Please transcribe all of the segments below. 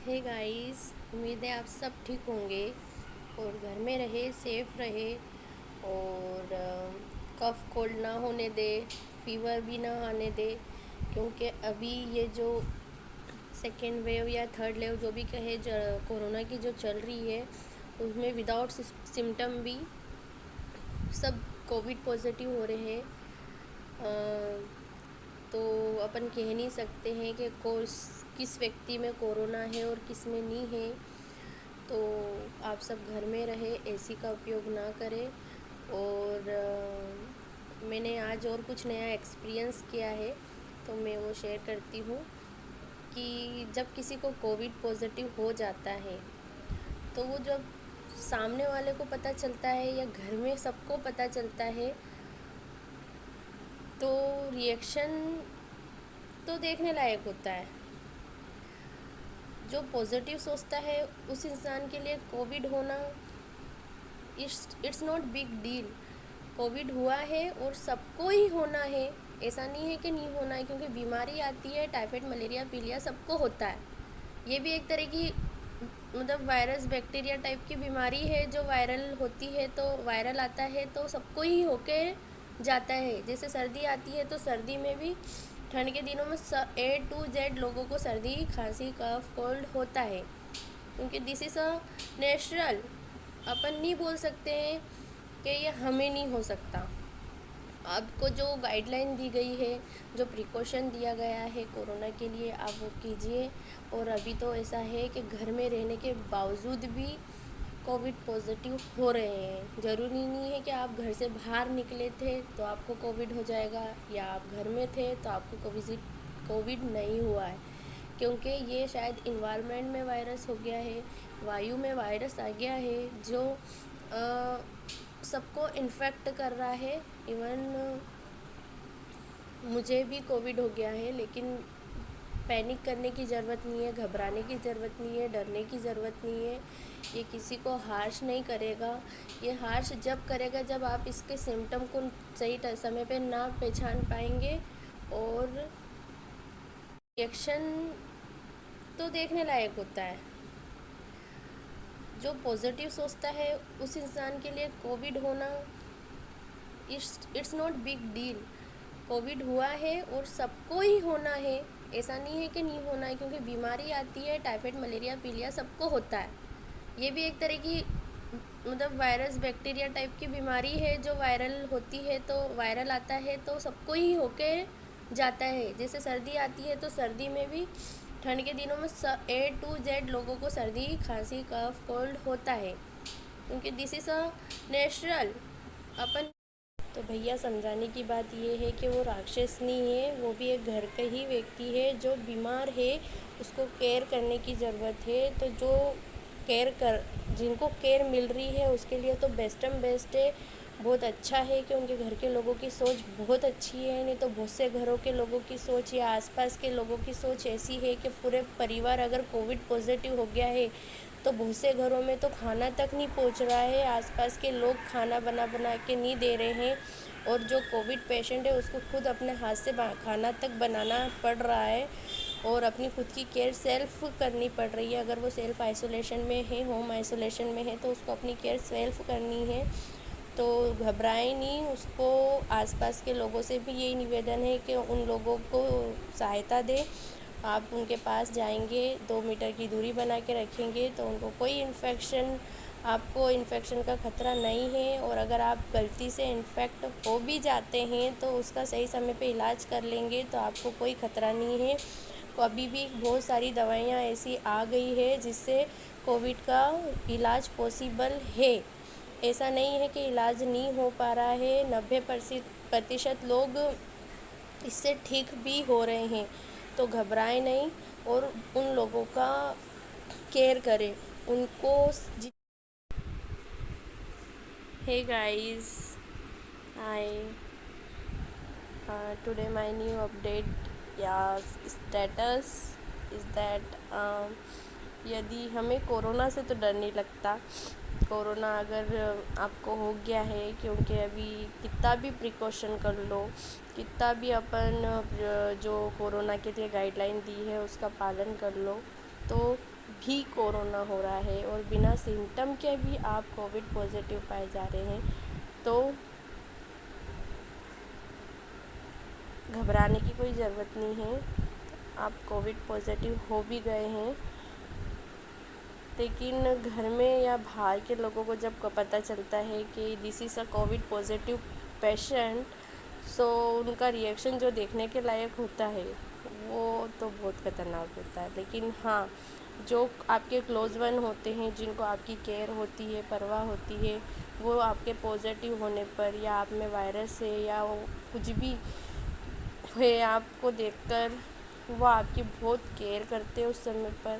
Hey guys, उम्मीद है आप सब ठीक होंगे और घर में रहे, सेफ रहे और कफ़ कोल्ड ना होने दे, फीवर भी ना आने दे। क्योंकि अभी ये जो सेकेंड वेव या थर्ड वेव जो भी कहे कोरोना की जो चल रही है, उसमें विदाउट सिम्टम भी सब कोविड पॉजिटिव हो रहे हैं। तो अपन कह नहीं सकते हैं कि किस व्यक्ति में कोरोना है और किस में नहीं है। तो आप सब घर में रहे, एसी का उपयोग ना करें। और मैंने आज और कुछ नया एक्सपीरियंस किया है, तो मैं वो शेयर करती हूँ कि जब किसी को कोविड पॉजिटिव हो जाता है तो वो जब सामने वाले को पता चलता है या घर में सबको पता चलता है तो रिएक्शन तो देखने लायक होता है। जो पॉजिटिव सोचता है उस इंसान के लिए कोविड होना it's not big deal. Covid हुआ है और सबको ही होना है, ऐसा नहीं है कि नहीं होना है, क्योंकि बीमारी आती है, टाइफाइड मलेरिया पीलिया सबको होता है। ये भी एक तरह की मतलब वायरस बैक्टीरिया टाइप की बीमारी है जो वायरल होती है, तो वायरल आता है तो सबको ही होके जाता है। जैसे सर्दी आती है तो सर्दी में भी ठंड के दिनों में A to Z लोगों को सर्दी खांसी कफ कोल्ड होता है, क्योंकि दिस इज़ अ नेचुरल। अपन नहीं बोल सकते हैं कि ये हमें नहीं हो सकता। आपको जो गाइडलाइन दी गई है, जो प्रिकॉशन दिया गया है कोरोना के लिए, आप वो कीजिए। और अभी तो ऐसा है कि घर में रहने के बावजूद भी कोविड पॉजिटिव हो रहे हैं। ज़रूरी नहीं है कि आप घर से बाहर निकले थे तो आपको कोविड हो जाएगा, या आप घर में थे तो आपको कोविड नहीं हुआ है। क्योंकि ये शायद इन्वायरमेंट में वायरस हो गया है, वायु में वायरस आ गया है जो सबको इन्फेक्ट कर रहा है। इवन मुझे भी कोविड हो गया है, लेकिन पैनिक करने की ज़रूरत नहीं है, घबराने की ज़रूरत नहीं है, डरने की ज़रूरत नहीं है। ये किसी को हार्श नहीं करेगा। ये हार्श जब करेगा जब आप इसके सिम्टम को सही समय पे ना पहचान पाएंगे। और रिएक्शन तो देखने लायक होता है। जो पॉजिटिव सोचता है उस इंसान के लिए कोविड होना it's not big deal. Covid हुआ है और सबको ही होना है, ऐसा नहीं है कि नहीं होना है, क्योंकि बीमारी आती है, टाइफाइड मलेरिया पीलिया सबको होता है। ये भी एक तरह की मतलब वायरस बैक्टीरिया टाइप की बीमारी है जो वायरल होती है, तो वायरल आता है तो सबको ही होके जाता है। जैसे सर्दी आती है तो सर्दी में भी ठंड के दिनों में A to Z लोगों को सर्दी खांसी कफ कोल्ड होता है, क्योंकि दिस इज़ अ नेचुरल। अपन तो भैया समझाने की बात ये है कि वो राक्षस नहीं है, वो भी एक घर का ही व्यक्ति है जो बीमार है, उसको केयर करने की ज़रूरत है। तो जो जिनको केयर मिल रही है उसके लिए तो बेस्ट है। बहुत अच्छा है कि उनके घर के लोगों की सोच बहुत अच्छी है। नहीं तो बहुत से घरों के लोगों की सोच या आसपास के लोगों की सोच ऐसी है कि पूरे परिवार अगर कोविड पॉजिटिव हो गया है तो बहुत से घरों में तो खाना तक नहीं पहुंच रहा है, आसपास के लोग खाना बना बना के नहीं दे रहे हैं। और जो कोविड पेशेंट है उसको खुद अपने हाथ से खाना तक बनाना पड़ रहा है और अपनी खुद की केयर सेल्फ करनी पड़ रही है। अगर वो सेल्फ आइसोलेशन में है, होम आइसोलेशन में है, तो उसको अपनी केयर सेल्फ करनी है। तो घबराए नहीं। उसको आसपास के लोगों से भी यही निवेदन है कि उन लोगों को सहायता दें। आप उनके पास जाएंगे, 2 मीटर की दूरी बना के रखेंगे तो उनको आपको इन्फेक्शन का ख़तरा नहीं है। और अगर आप गलती से इन्फेक्ट हो भी जाते हैं तो उसका सही समय पे इलाज कर लेंगे तो आपको कोई ख़तरा नहीं है। तो अभी भी बहुत सारी दवाइयाँ ऐसी आ गई है जिससे कोविड का इलाज पॉसिबल है। ऐसा नहीं है कि इलाज नहीं हो पा रहा है। 90% लोग इससे ठीक भी हो रहे हैं। तो घबराएं नहीं और उन लोगों का केयर करें उनको। Hey guys, hi. Today my new update या status is that यदि हमें कोरोना से तो डर नहीं लगता। कोरोना अगर आपको हो गया है, क्योंकि अभी कितना भी प्रिकॉशन कर लो, कितना भी अपन जो कोरोना के लिए गाइडलाइन दी है उसका पालन कर लो, तो بھی کورونا ہو رہا ہے اور بنا سمٹم کے بھی آپ کووڈ پازیٹیو پائے جا رہے ہیں تو گھبرانے کی کوئی ضرورت نہیں ہے. آپ کووڈ پازیٹیو ہو بھی گئے ہیں لیکن گھر میں یا باہر کے لوگوں کو جب پتہ چلتا ہے کہ دس از اے کووڈ پازیٹیو پیشنٹ، سو ان کا ریئیکشن جو دیکھنے کے لائق ہوتا ہے وہ تو بہت خطرناک ہوتا ہے. لیکن ہاں، جو آپ کے کلوز ون ہوتے ہیں، جن کو آپ کی کیئر ہوتی ہے، پرواہ ہوتی ہے، وہ آپ کے پازیٹیو ہونے پر یا آپ میں وائرس ہے یا کچھ بھی ہے، آپ کو دیکھ کر وہ آپ کی بہت کیئر کرتے اس سمے پر.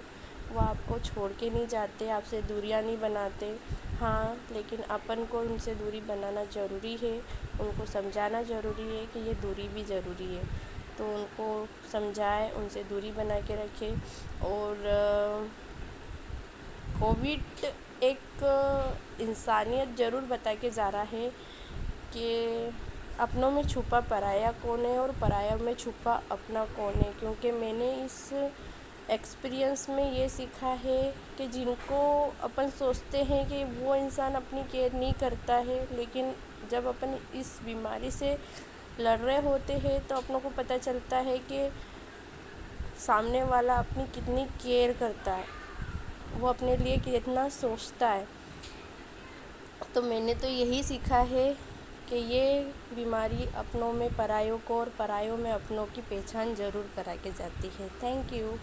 وہ آپ کو چھوڑ کے نہیں جاتے، آپ سے دوریاں نہیں بناتے. ہاں، لیکن اپن کو ان سے دوری بنانا ضروری ہے، ان کو سمجھانا ضروری ہے کہ یہ دوری بھی ضروری ہے. تو ان کو سمجھائے، ان سے دوری بنا کے رکھے. اور کووڈ ایک انسانیت ضرور بتا کے جا رہا ہے کہ اپنوں میں چھپا پرایا کون ہے اور پرایا میں چھپا اپنا کون ہے. کیونکہ میں نے اس ایکسپیرئنس میں یہ سیکھا ہے کہ جن کو اپن سوچتے ہیں کہ وہ انسان اپنی کیئر نہیں کرتا ہے، لیکن جب اپن اس بیماری سے لڑ رہے ہوتے ہیں تو اپنوں کو پتہ چلتا ہے کہ سامنے والا اپنی کتنی کیئر کرتا ہے، وہ اپنے لیے کتنا سوچتا ہے. تو میں نے تو یہی سیکھا ہے کہ یہ بیماری اپنوں میں پرایوں کو اور پرایوں میں اپنوں کی پہچان ضرور کرا کے جاتی ہے. Thank you.